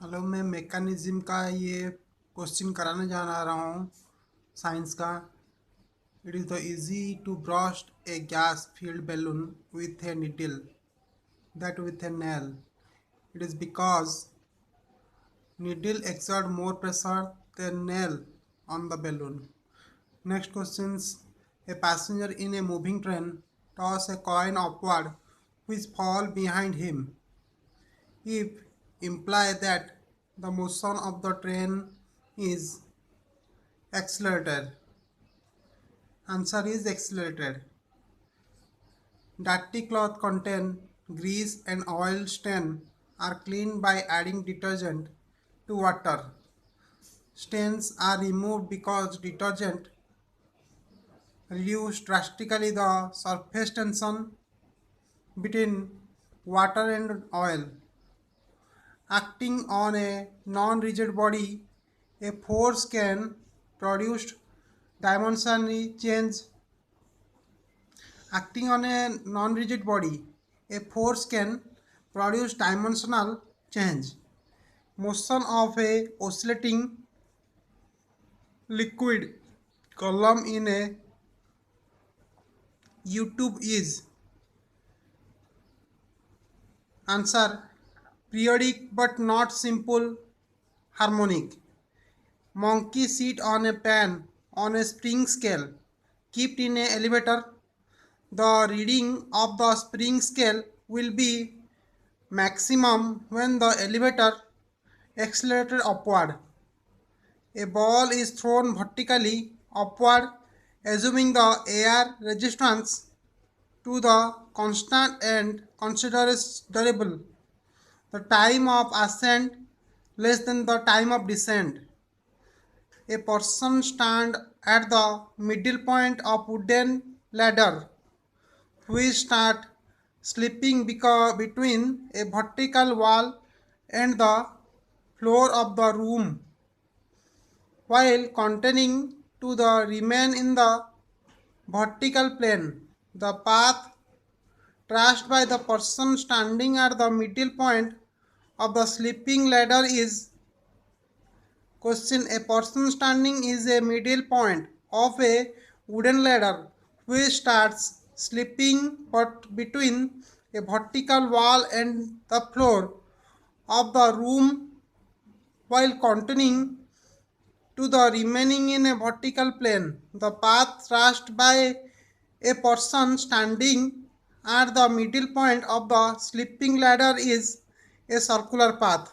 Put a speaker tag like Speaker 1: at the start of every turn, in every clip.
Speaker 1: Hello, मैं mechanism का ये क्वेश्चन कराने जा रहा हूँ साइंस का। It is the easy to burst a gas filled balloon with a needle, that with a nail. It is because needle exert more pressure than nail on the balloon. Next questions. A passenger in a moving train toss a coin upward which fall behind him. If imply that the motion of the train is accelerated. Answer is accelerated. Dirty cloth contain grease and oil stain are cleaned by adding detergent to water. Stains are removed because detergent reduces drastically the surface tension between water and oil. Acting on a non-rigid body, a force can produce dimensional change. Acting on a non-rigid body, a force can produce dimensional change. Motion of a oscillating liquid column in a U-tube is. Answer: periodic but not simple harmonic. Monkey sit on a pan on a spring scale kept in an elevator. The reading of the spring scale will be maximum when the elevator accelerated upward. A ball is thrown vertically upward, assuming the air resistance to the constant and considerable. The time of ascent less than the time of descent. A person stand at the middle point of wooden ladder which start slipping between a vertical wall and the floor of the room while continuing to the remain in the vertical plane. The path traced by the person standing at the middle point of the slipping ladder is. Question: a person standing is a middle point of a wooden ladder which starts slipping but between a vertical wall and the floor of the room while continuing to the remaining in a vertical plane. The path traced by a person standing at the middle point of the slipping ladder is a circular path.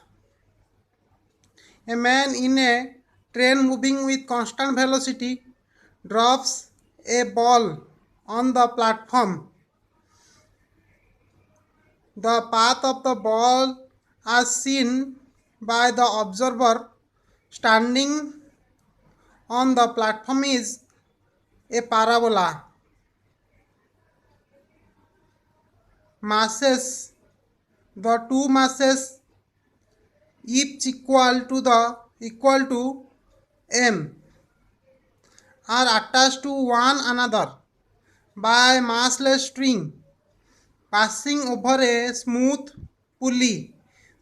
Speaker 1: A man in a train moving with constant velocity drops a ball on the platform. The path of the ball, as seen by the observer standing on the platform, is a parabola. Masses: the two masses each equal to m are attached to one another by massless string passing over a smooth pulley.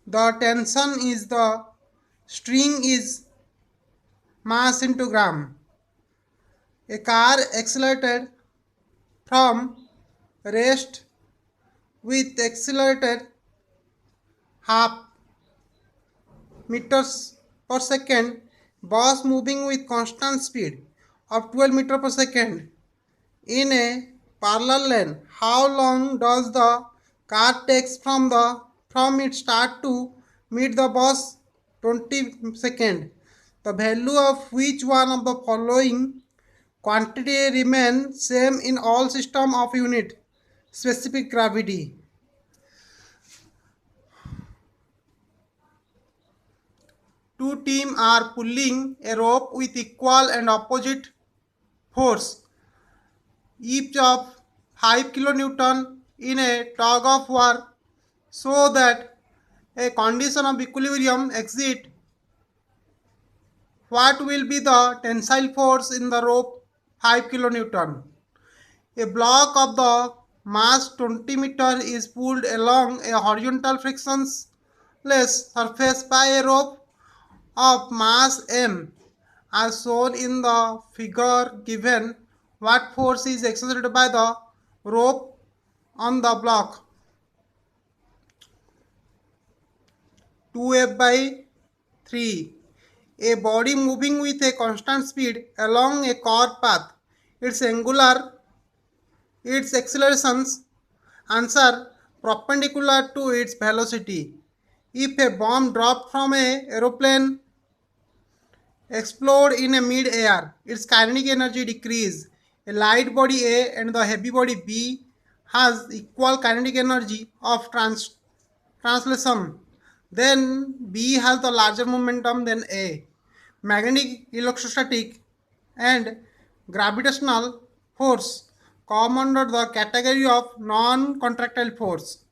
Speaker 1: The tension is the string is mass into gram. A car accelerated from rest with accelerated half meters per second, bus moving with constant speed of 12 meters per second in a parallel lane. How long does the car takes from its start to meet the bus? 20 seconds. The value of which one of the following quantity remain same in all system of unit specific gravity? Two teams are pulling a rope with equal and opposite force, each of 5 kilonewton in a tug of war, so that a condition of equilibrium exists. What will be the tensile force in the rope? 5 kilonewton. A block of the mass 20 meter is pulled along a horizontal frictionless surface by a rope of mass m as shown in the figure given. What force is exerted by the rope on the block? 2F by 3. A body moving with a constant speed along a curved path. Its accelerations answer perpendicular to its velocity. If a bomb dropped from a aeroplane explode in a mid-air, its kinetic energy decrease. A light body A and the heavy body B has equal kinetic energy of translation. Then B has the larger momentum than A. Magnetic, electrostatic, and gravitational force come under the category of non-contractile force.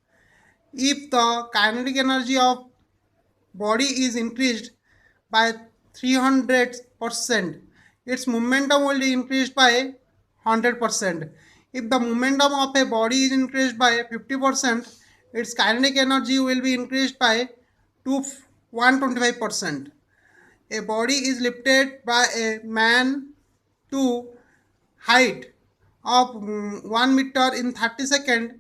Speaker 1: If the kinetic energy of body is increased by 300%, its momentum will be increased by 100%. If the momentum of a body is increased by 50%, its kinetic energy will be increased by 125%. A body is lifted by a man to height of 1 meter in 30 seconds.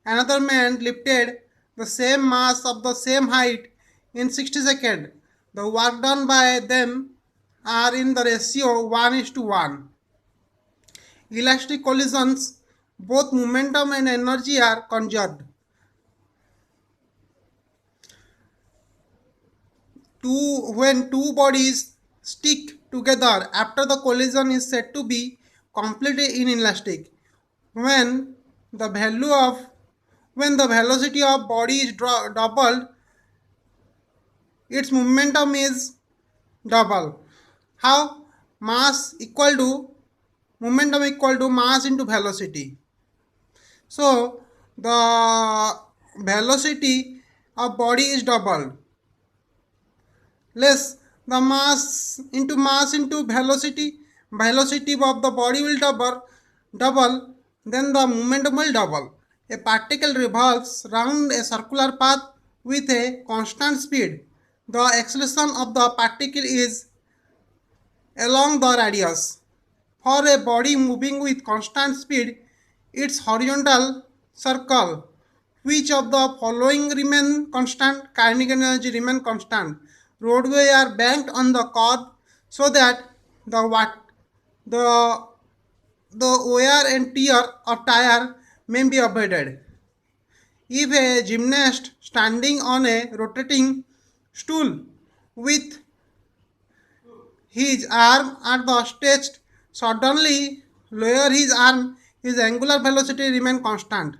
Speaker 1: Another man lifted the same mass of the same height in 60 seconds. The work done by them are in the ratio 1:1. Elastic collisions, both momentum and energy are conserved. When two bodies stick together after the collision is said to be completely inelastic. When the velocity of body is doubled, its momentum is double. How? Momentum equal to mass into velocity. So the velocity of body is doubled. Less the mass into velocity of the body will double, then the momentum will double. A particle revolves round a circular path with a constant speed. The acceleration of the particle is along the radius. For a body moving with constant speed, its horizontal circle. Which of the following remain constant? Kinetic energy remain constant. Roadway are banked on the curb so that the wear and tear of tire may be avoided. If a gymnast standing on a rotating stool with his arm at the stretched suddenly lower his arm, his angular velocity remain constant.